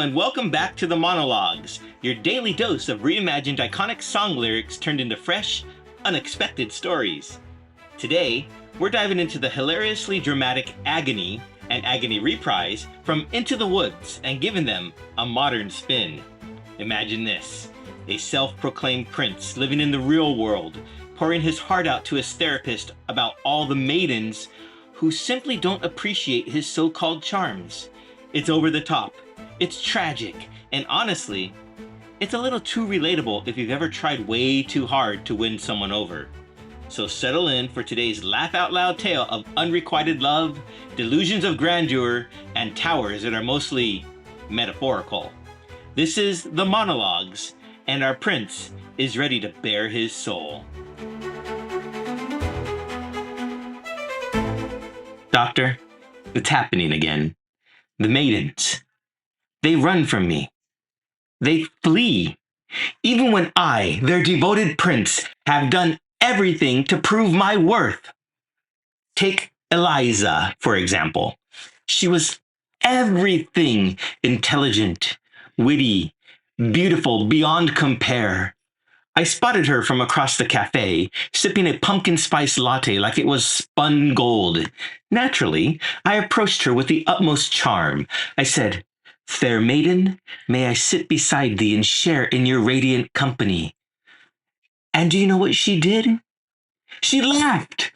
and welcome back to the Monologues, your daily dose of reimagined iconic song lyrics turned into fresh, unexpected stories. Today, we're diving into the hilariously dramatic Agony and Agony reprise from Into the Woods and giving them a modern spin. Imagine this: a self-proclaimed prince living in the real world, pouring his heart out to his therapist about all the maidens who simply don't appreciate his so-called charms. It's over the top, it's tragic, and honestly, it's a little too relatable if you've ever tried way too hard to win someone over. So settle in for today's laugh-out-loud tale of unrequited love, delusions of grandeur, and towers that are mostly metaphorical. This is The Monologues, and our prince is ready to bare his soul. Doctor, it's happening again. The maidens. They run from me. They flee. Even when I, their devoted prince, have done everything to prove my worth. Take Eliza, for example. She was everything: intelligent, witty, beautiful beyond compare. I spotted her from across the cafe, sipping a pumpkin spice latte like it was spun gold. Naturally, I approached her with the utmost charm. I said, "Fair maiden, may I sit beside thee and share in your radiant company?" And do you know what she did? She laughed,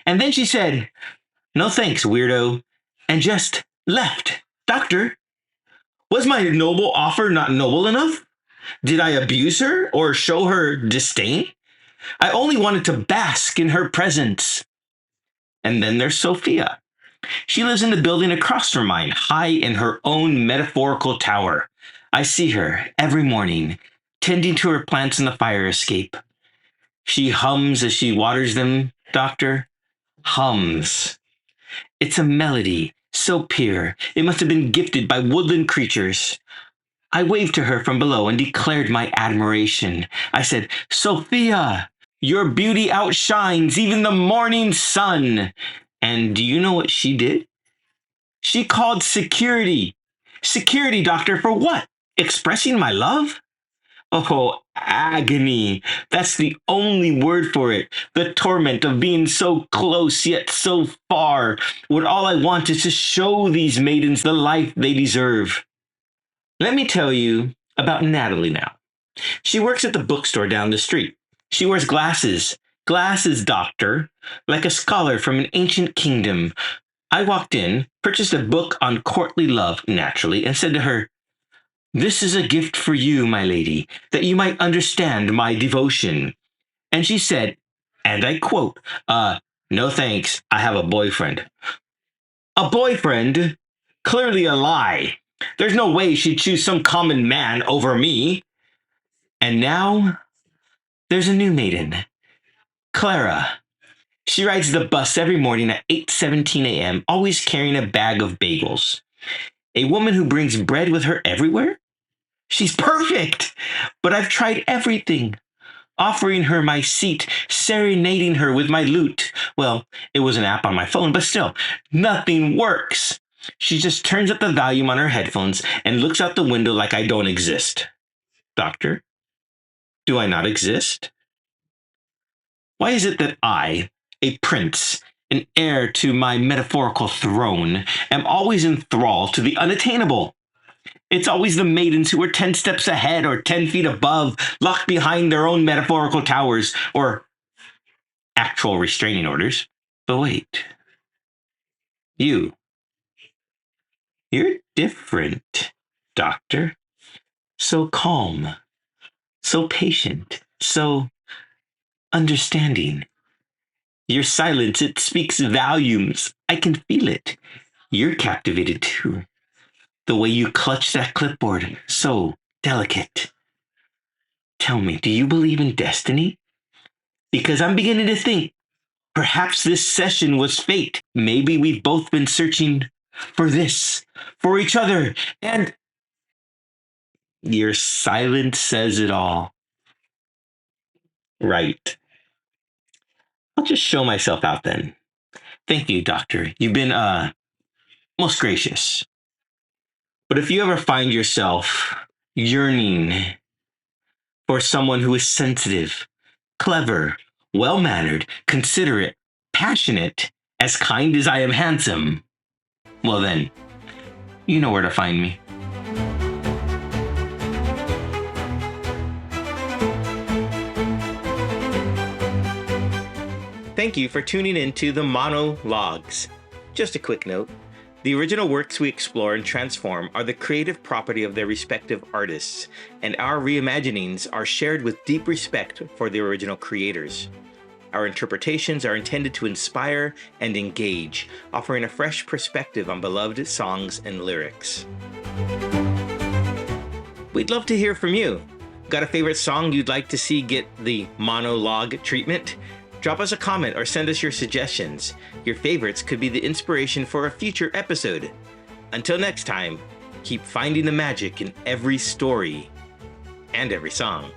and then she said, "No thanks, weirdo," and just left. Doctor, was my noble offer not noble enough? Did I abuse her or show her disdain? I only wanted to bask in her presence. And then there's Sophia. She lives in the building across from mine, high in her own metaphorical tower. I see her every morning, tending to her plants in the fire escape. She hums as she waters them, Doctor. Hums. It's a melody so pure, it must have been gifted by woodland creatures. I waved to her from below and declared my admiration. I said, "Sophia, your beauty outshines even the morning sun." And do you know what she did? She called security. Security, doctor, for what? Expressing my love? Oh, agony. That's the only word for it. The torment of being so close yet so far, when all I want is to show these maidens the life they deserve. Let me tell you about Natalie now. She works at the bookstore down the street. She wears glasses. Glasses, doctor, like a scholar from an ancient kingdom. I walked in, purchased a book on courtly love, naturally, and said to her, "This is a gift for you, my lady, that you might understand my devotion." And she said, and I quote, "No thanks, I have a boyfriend." A boyfriend? Clearly a lie. There's no way she'd choose some common man over me. And now, there's a new maiden, Clara. She rides the bus every morning at 8:17 a.m., always carrying a bag of bagels. A woman who brings bread with her everywhere? She's perfect! But I've tried everything. Offering her my seat, serenading her with my lute. Well, it was an app on my phone, but still, nothing works. She just turns up the volume on her headphones and looks out the window like I don't exist. Doctor, do I not exist? Why is it that I, a prince, an heir to my metaphorical throne, am always enthralled to the unattainable? It's always the maidens who are 10 steps ahead or 10 feet above, locked behind their own metaphorical towers or actual restraining orders. But wait, you're different, doctor. So calm, so patient, so understanding. Your silence, it speaks volumes. I can feel it. You're captivated too. The way you clutch that clipboard, so delicate. Tell me, do you believe in destiny? Because I'm beginning to think perhaps this session was fate. Maybe we've both been searching for this, for each other, and your silence says it all. Right. I'll just show myself out then. Thank you, doctor. You've been, most gracious. But if you ever find yourself yearning for someone who is sensitive, clever, well mannered, considerate, passionate, as kind as I am handsome, well then, you know where to find me. Thank you for tuning in to the Monologues. Just a quick note. The original works we explore and transform are the creative property of their respective artists, and our reimaginings are shared with deep respect for the original creators. Our interpretations are intended to inspire and engage, offering a fresh perspective on beloved songs and lyrics. We'd love to hear from you. Got a favorite song you'd like to see get the monologue treatment? Drop us a comment or send us your suggestions. Your favorites could be the inspiration for a future episode. Until next time, keep finding the magic in every story and every song.